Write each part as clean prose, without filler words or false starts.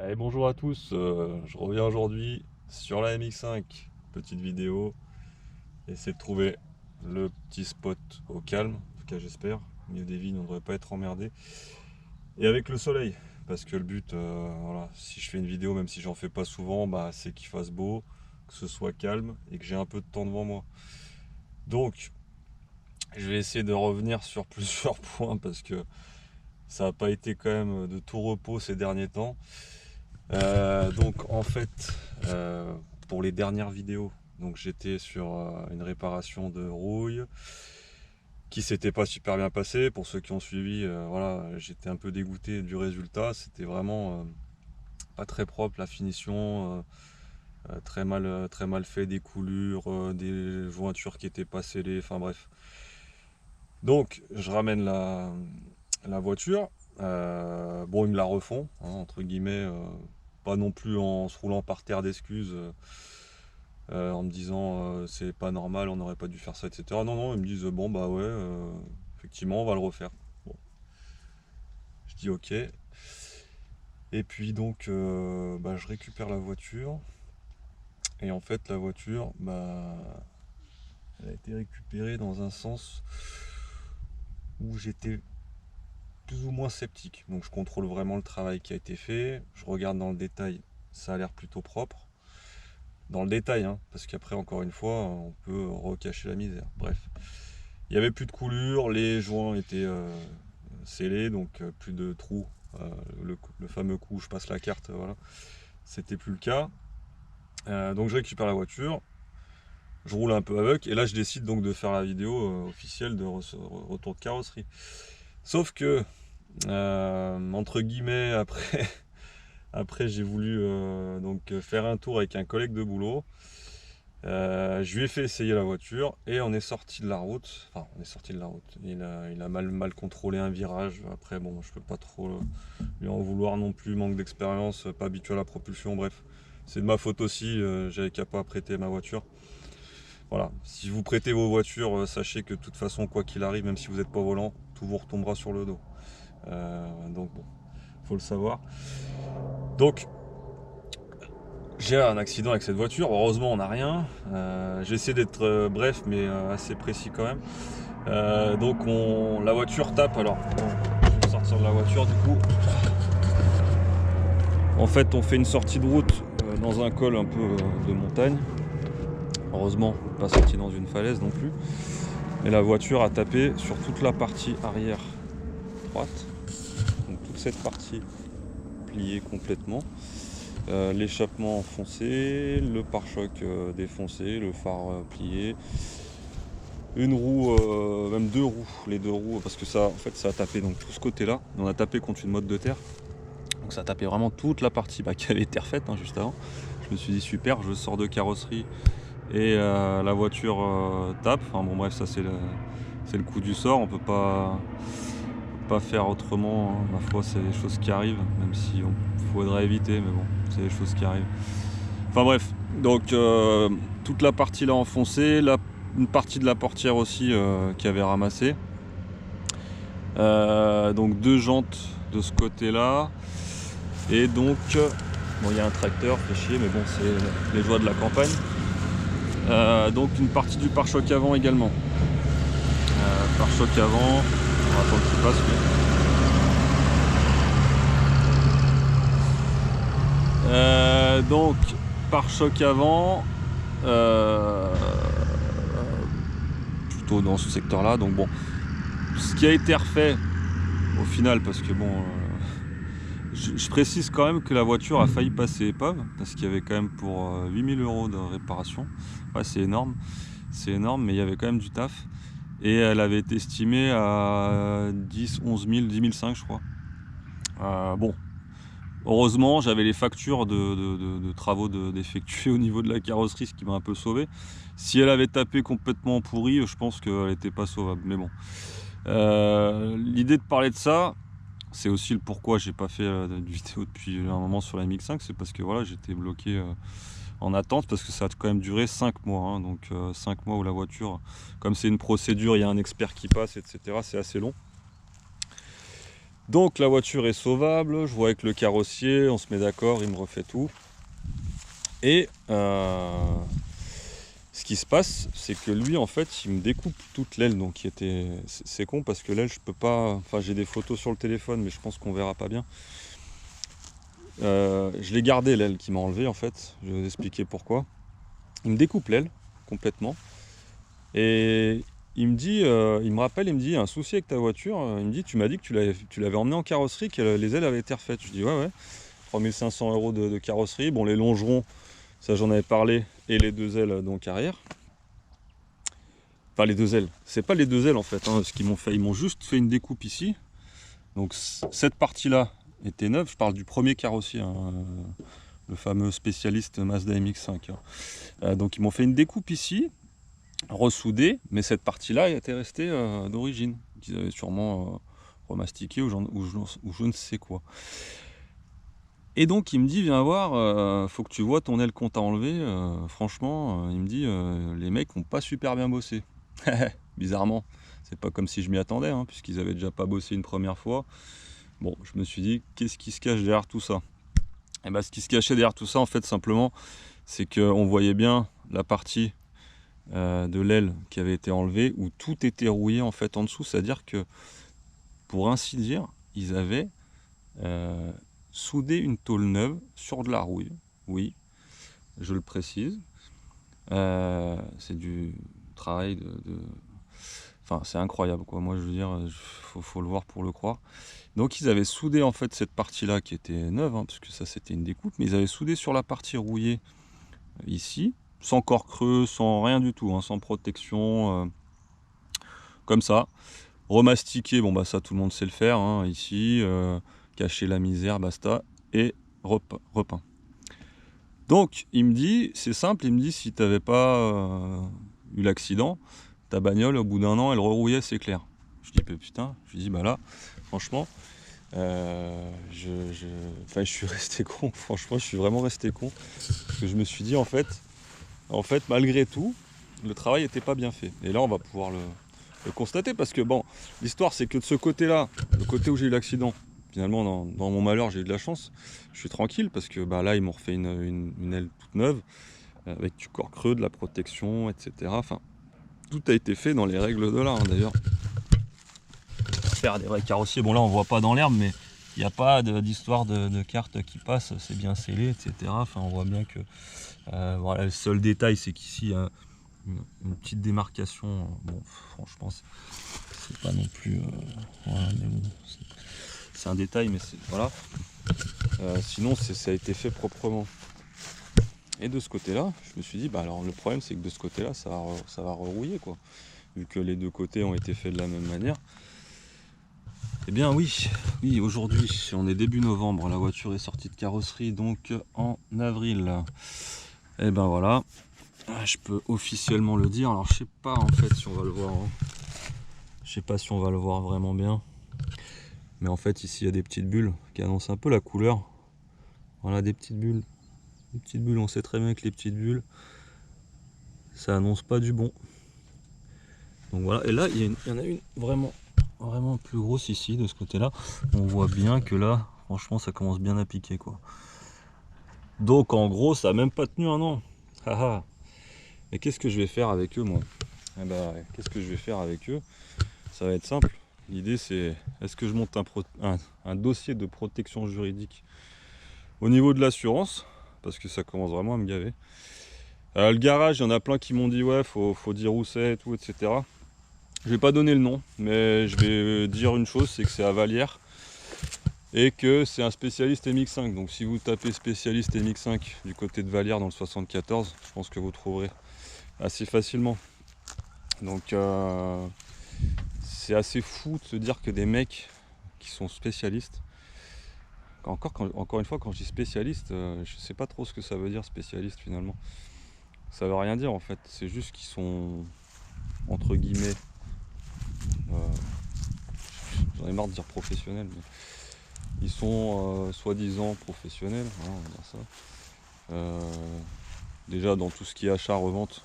Allez, bonjour à tous, je reviens aujourd'hui sur la MX5, petite vidéo, essayer de trouver le petit spot au calme, en tout cas j'espère, au milieu des vignes on ne devrait pas être emmerdé, et avec le soleil, parce que le but, voilà, si je fais une vidéo, même si j'en fais pas souvent, bah, c'est qu'il fasse beau, que ce soit calme et que j'ai un peu de temps devant moi. Donc, je vais essayer de revenir sur plusieurs points parce que ça n'a pas été quand même de tout repos ces derniers temps. Donc en fait, pour les dernières vidéos, donc j'étais sur une réparation de rouille qui s'était pas super bien passée. Pour ceux qui ont suivi, voilà, j'étais un peu dégoûté du résultat. C'était vraiment pas très propre, la finition, très mal fait, des coulures, des jointures qui étaient pas scellées, enfin bref. Donc je ramène la voiture. Bon, ils me la refont, hein, entre guillemets, pas non plus en se roulant par terre d'excuses, en me disant c'est pas normal, on n'aurait pas dû faire ça, etc. Non, non, ils me disent bon, bah ouais, effectivement, on va le refaire. Bon, je dis ok. Et puis donc, bah, je récupère la voiture. Et en fait, la voiture, bah, elle a été récupérée dans un sens où j'étais plus ou moins sceptique. Donc je contrôle vraiment le travail qui a été fait, je regarde dans le détail, ça a l'air plutôt propre. Dans le détail, hein, parce qu'après, encore une fois, on peut recacher la misère. Bref, il n'y avait plus de coulure, les joints étaient scellés, donc plus de trous. Le fameux coup où je passe la carte, voilà, c'était plus le cas. Donc je récupère la voiture, je roule un peu avec, et là je décide donc de faire la vidéo officielle de retour de carrosserie. Sauf que, entre guillemets, après j'ai voulu donc faire un tour avec un collègue de boulot. Je lui ai fait essayer la voiture et on est sorti de la route. Enfin, on est sorti de la route. Il a mal contrôlé un virage. Après, bon, je peux pas trop lui en vouloir non plus. Manque d'expérience, pas habitué à la propulsion. Bref, c'est de ma faute aussi. J'avais qu'à pas prêter ma voiture. Voilà. Si vous prêtez vos voitures, sachez que de toute façon, quoi qu'il arrive, même si vous n'êtes pas au volant, tout vous retombera sur le dos. Donc bon, faut le savoir. Donc j'ai un accident avec cette voiture, heureusement on n'a rien. J'ai essayé d'être bref mais assez précis quand même. Donc la voiture tape, alors bon, je vais sortir de la voiture du coup. En fait on fait une sortie de route dans un col un peu de montagne. Heureusement pas sorti dans une falaise non plus. Et la voiture a tapé sur toute la partie arrière droite. Donc toute cette partie pliée complètement. L'échappement foncé, le pare-choc défoncé, le phare plié, une roue, même deux roues, les deux roues, parce que ça, en fait, ça a tapé donc tout ce côté-là. On a tapé contre une motte de terre, donc ça a tapé vraiment toute la partie qui avait été refaite juste avant. Je me suis dit super, je sors de carrosserie et la voiture tape. Enfin bon bref, ça c'est le coup du sort. On peut pas faire autrement, hein. Ma foi, c'est des choses qui arrivent, même si on faudrait éviter, mais bon, c'est des choses qui arrivent. Enfin bref, donc toute la partie là enfoncée, une partie de la portière aussi qui avait ramassé. Donc deux jantes de ce côté là. Et donc, bon il y a un tracteur, fait chier, mais bon c'est les joies de la campagne. Donc une partie du pare-choc avant également. Pare-choc avant, on va attendre qu'il passe lui. Donc pare-choc avant, plutôt dans ce secteur là. Donc bon, ce qui a été refait au final, parce que bon, je précise quand même que la voiture a failli passer épave, parce qu'il y avait quand même pour 8000 € de réparation. Ouais, c'est énorme, mais il y avait quand même du taf. Et elle avait été estimée à 10, 11 000, 10 500 je crois. Bon, heureusement j'avais les factures de travaux d'effectuer au niveau de la carrosserie, ce qui m'a un peu sauvé. Si elle avait tapé complètement pourri, je pense qu'elle n'était pas sauvable, mais bon. L'idée de parler de ça, c'est aussi le pourquoi j'ai pas fait de vidéo depuis un moment sur la MX5, c'est parce que voilà, j'étais bloqué en attente, parce que ça a quand même duré 5 mois, hein. Donc 5 mois où la voiture, comme c'est une procédure, il y a un expert qui passe, etc., c'est assez long. Donc la voiture est sauvable, je vois avec le carrossier, on se met d'accord, il me refait tout. Et ce qui se passe, c'est que lui, en fait, il me découpe toute l'aile. Donc c'est con parce que l'aile, je peux pas. Enfin, j'ai des photos sur le téléphone, mais je pense qu'on verra pas bien. Je l'ai gardé l'aile qui m'a enlevé en fait. Je vais vous expliquer pourquoi. Il me découpe l'aile complètement. Et il me dit, il me rappelle, il me dit, un souci avec ta voiture. Il me dit, tu m'as dit que tu l'avais emmené en carrosserie, que les ailes avaient été refaites. Je dis ouais. 3500 € de carrosserie. Bon, les longerons, ça j'en avais parlé, et les deux ailes donc arrière. Enfin les deux ailes. C'est pas les deux ailes en fait. Ce qu'ils m'ont fait, ils m'ont juste fait une découpe ici. Donc cette partie-là était neuve. Je parle du premier carrossier, le fameux spécialiste Mazda MX-5. Donc ils m'ont fait une découpe ici, ressoudée, mais cette partie-là était restée d'origine. Ils avaient sûrement remastiqué ou je ne sais quoi. Et donc il me dit, viens voir, faut que tu vois ton aile qu'on t'a enlevé. Franchement, il me dit, les mecs n'ont pas super bien bossé. Bizarrement, c'est pas comme si je m'y attendais, puisqu'ils avaient déjà pas bossé une première fois. Bon, je me suis dit, qu'est-ce qui se cache derrière tout ça? Et ben, ce qui se cachait derrière tout ça, en fait, simplement, c'est qu'on voyait bien la partie de l'aile qui avait été enlevée, où tout était rouillé en fait en dessous. C'est-à-dire que, pour ainsi dire, ils avaient soudé une tôle neuve sur de la rouille. Oui, je le précise. C'est du travail Enfin, c'est incroyable, quoi. Moi, je veux dire, faut le voir pour le croire. Donc, ils avaient soudé, en fait, cette partie-là qui était neuve, parce que ça, c'était une découpe, mais ils avaient soudé sur la partie rouillée, ici, sans corps creux, sans rien du tout, sans protection, comme ça. Remastiquer, bon, bah, ça, tout le monde sait le faire, ici, cacher la misère, basta, et repeint. Donc, il me dit, c'est simple, il me dit, si tu n'avais pas eu l'accident, ta bagnole, au bout d'un an, elle rerouillait, c'est clair. Je dis, putain, je lui dis, bah là, franchement, je suis resté con, franchement, je suis vraiment resté con. Parce que je me suis dit, en fait, malgré tout, le travail n'était pas bien fait. Et là, on va pouvoir le constater, parce que, bon, l'histoire, c'est que de ce côté-là, le côté où j'ai eu l'accident, finalement, dans mon malheur, j'ai eu de la chance. Je suis tranquille, parce que bah, là, ils m'ont refait une aile toute neuve, avec du corps creux, de la protection, etc. Enfin, tout a été fait dans les règles de l'art, d'ailleurs. Faire des vrais carrossiers, bon là on voit pas dans l'herbe, mais il n'y a pas d'histoire de carte qui passe, c'est bien scellé, etc. Enfin, on voit bien que voilà, le seul détail, c'est qu'ici il y a une petite démarcation. Bon, franchement, c'est pas non plus voilà, mais bon, c'est un détail, mais c'est voilà. Sinon, ça a été fait proprement. Et de ce côté-là, je me suis dit, bah alors le problème, c'est que de ce côté-là, ça va rerouiller, quoi. Vu que les deux côtés ont été faits de la même manière. Eh bien oui, aujourd'hui, on est début novembre, la voiture est sortie de carrosserie donc en avril. Et ben voilà, je peux officiellement le dire. Alors je sais pas en fait si on va le voir, je sais pas si on va le voir vraiment bien. Mais en fait ici il y a des petites bulles qui annoncent un peu la couleur. Voilà, des petites bulles. Les petites bulles, on sait très bien que les petites bulles, ça annonce pas du bon. Donc voilà, et là il y en a une vraiment plus grosse ici de ce côté là. On voit bien que là franchement ça commence bien à piquer, quoi. Donc en gros ça a même pas tenu un an. Et qu'est-ce que je vais faire avec eux, moi? Qu'est-ce que je vais faire avec eux? Ça va être simple. L'idée c'est, est-ce que je monte un dossier de protection juridique au niveau de l'assurance, parce que ça commence vraiment à me gaver. Le garage, il y en a plein qui m'ont dit ouais faut dire où c'est et tout, etc. Je vais pas donner le nom, mais je vais dire une chose, c'est que c'est à Vallières et que c'est un spécialiste MX5. Donc si vous tapez spécialiste MX5 du côté de Vallières dans le 74, je pense que vous trouverez assez facilement. Donc c'est assez fou de se dire que des mecs qui sont spécialistes, encore une fois, quand je dis spécialiste, je sais pas trop ce que ça veut dire spécialiste finalement. Ça veut rien dire en fait, c'est juste qu'ils sont entre guillemets, j'en ai marre de dire professionnels, mais ils sont soi-disant professionnels, on va dire ça. Déjà dans tout ce qui est achat, revente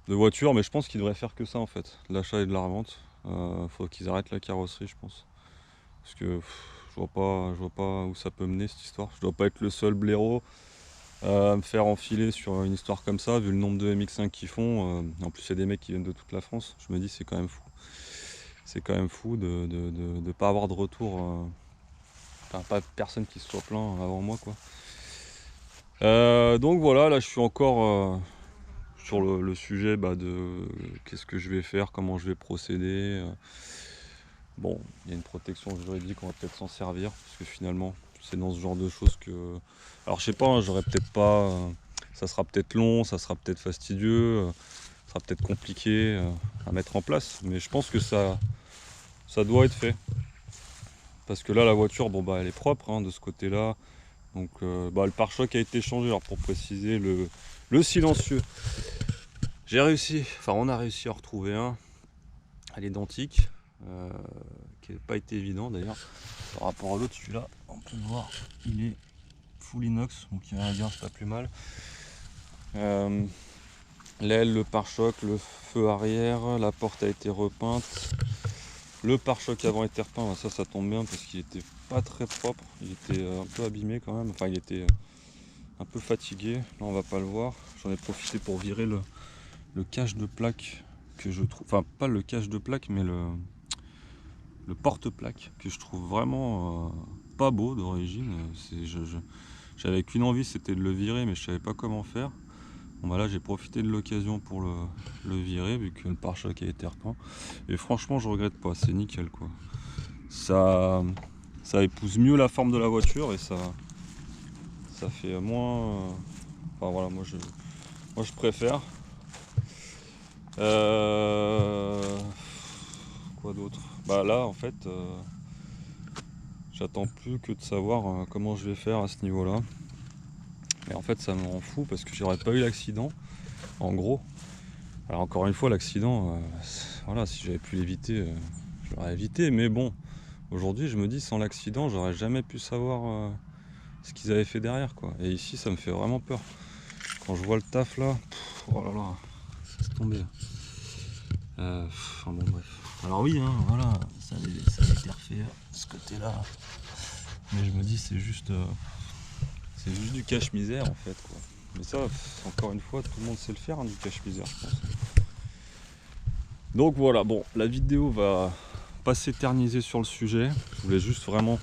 de voitures, mais je pense qu'ils devraient faire que ça en fait, l'achat et de la revente. Faut qu'ils arrêtent la carrosserie, je pense. parce que je vois pas où ça peut mener cette histoire. Je dois pas être le seul blaireau à me faire enfiler sur une histoire comme ça, vu le nombre de MX5 qu'ils font. En plus, il y a des mecs qui viennent de toute la France. Je me dis, c'est quand même fou. C'est quand même fou de pas avoir de retour. Enfin, pas personne qui se soit plaint avant moi, quoi. Donc voilà, là je suis encore sur le sujet de qu'est-ce que je vais faire, comment je vais procéder. Bon, il y a une protection juridique, on va peut-être s'en servir, parce que finalement, c'est dans ce genre de choses que... Alors je sais pas, hein, j'aurais peut-être pas... ça sera peut-être long, ça sera peut-être fastidieux, ça sera peut-être compliqué à mettre en place, mais je pense que ça doit être fait. Parce que là, la voiture, bon bah elle est propre hein, de ce côté-là. Donc le pare-choc a été changé. Alors pour préciser, le silencieux, j'ai réussi, enfin on a réussi à retrouver un à l'identique, qui n'a pas été évident d'ailleurs. Par rapport à l'autre, celui-là, on peut le voir, il est full inox, donc il y a rien à dire, c'est pas plus mal. L'aile, le pare-choc, le feu arrière, la porte a été repeinte. Le pare-choc avant était repeint, ça tombe bien parce qu'il était pas très propre, il était un peu abîmé quand même, enfin il était un peu fatigué, là on va pas le voir. J'en ai profité pour virer le cache de plaque que je trouve, enfin pas le cache de plaque mais le porte-plaque que je trouve vraiment pas beau d'origine. J'avais qu'une envie, c'était de le virer, mais je savais pas comment faire. Bon bah là j'ai profité de l'occasion pour le virer vu que le pare-choc a été repeint. Et franchement je regrette pas, c'est nickel quoi. Ça épouse mieux la forme de la voiture et ça fait moins. Enfin voilà, moi je préfère. Quoi d'autre? Bah là en fait j'attends plus que de savoir comment je vais faire à ce niveau là. Mais en fait ça me rend fou parce que j'aurais pas eu l'accident en gros. Alors encore une fois l'accident, voilà, si j'avais pu l'éviter, je l'aurais évité, mais bon, aujourd'hui je me dis sans l'accident j'aurais jamais pu savoir ce qu'ils avaient fait derrière quoi. Et ici ça me fait vraiment peur. Quand je vois le taf là, oh là là, c'est tombé. Enfin bon bref. Alors oui, hein, voilà, ça a été refait ce côté-là. Mais je me dis c'est juste du cache-misère en fait quoi. Mais ça, encore une fois, tout le monde sait le faire hein, du cache-misère je pense. Donc voilà, bon, la vidéo va pas s'éterniser sur le sujet. Je voulais juste vraiment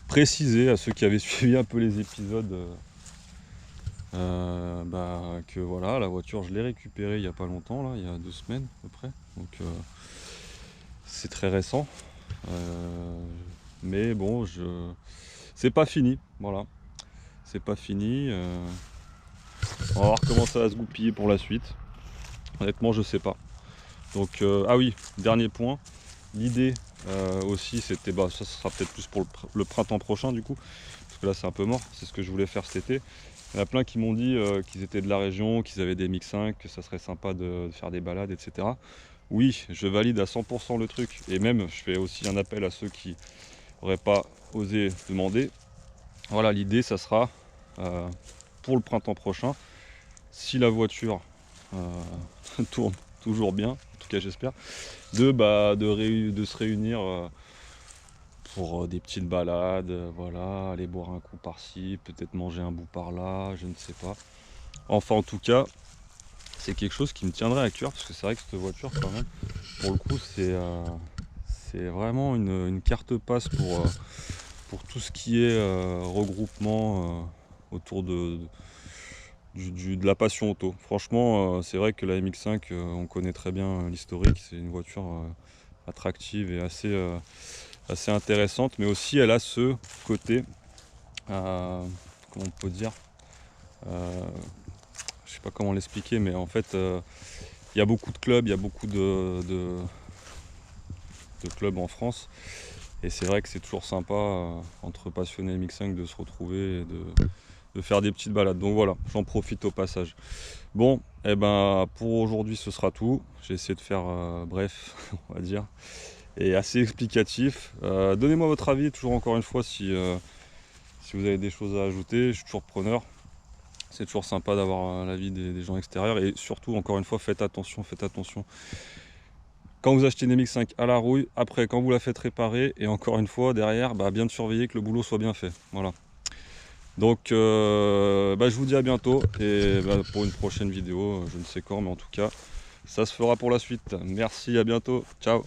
préciser à ceux qui avaient suivi un peu les épisodes que voilà, la voiture je l'ai récupérée il n'y a pas longtemps, là, il y a 2 semaines à peu près. Donc c'est très récent. Mais bon, c'est pas fini, voilà. C'est pas fini. On va voir comment ça va se goupiller pour la suite. Honnêtement, je sais pas. Donc, ah oui, dernier point. L'idée aussi, c'était, ça sera peut-être plus pour le printemps prochain du coup, parce que là c'est un peu mort. C'est ce que je voulais faire cet été. Il y en a plein qui m'ont dit qu'ils étaient de la région, qu'ils avaient des MX5, que ça serait sympa de faire des balades, etc. Oui, je valide à 100% le truc. Et même, je fais aussi un appel à ceux qui n'auraient pas osé demander. Voilà, l'idée, ça sera pour le printemps prochain, si la voiture tourne toujours bien, en tout cas j'espère, de se réunir pour des petites balades, voilà, aller boire un coup par-ci, peut-être manger un bout par-là, je ne sais pas. Enfin en tout cas, c'est quelque chose qui me tiendrait à cœur, parce que c'est vrai que cette voiture quand même, pour le coup, c'est vraiment une carte passe pour tout ce qui est regroupement autour de la passion auto. Franchement, c'est vrai que la MX5, on connaît très bien l'historique, c'est une voiture attractive et assez intéressante, mais aussi elle a ce côté, comment on peut dire, je sais pas comment l'expliquer, mais en fait, il y a beaucoup de clubs, il y a beaucoup de clubs en France, et c'est vrai que c'est toujours sympa entre passionnés MX5 de se retrouver et de faire des petites balades. Donc voilà, j'en profite au passage. Bon, et pour aujourd'hui ce sera tout. J'ai essayé de faire bref, on va dire, et assez explicatif. Donnez-moi votre avis, toujours encore une fois, si vous avez des choses à ajouter, je suis toujours preneur. C'est toujours sympa d'avoir l'avis des gens extérieurs, et surtout, encore une fois, faites attention. quand vous achetez une MX5 à la rouille, après quand vous la faites réparer, et encore une fois derrière, bien de surveiller que le boulot soit bien fait. Voilà. Donc je vous dis à bientôt, et pour une prochaine vidéo, je ne sais quand, mais en tout cas, ça se fera pour la suite. Merci, à bientôt, ciao.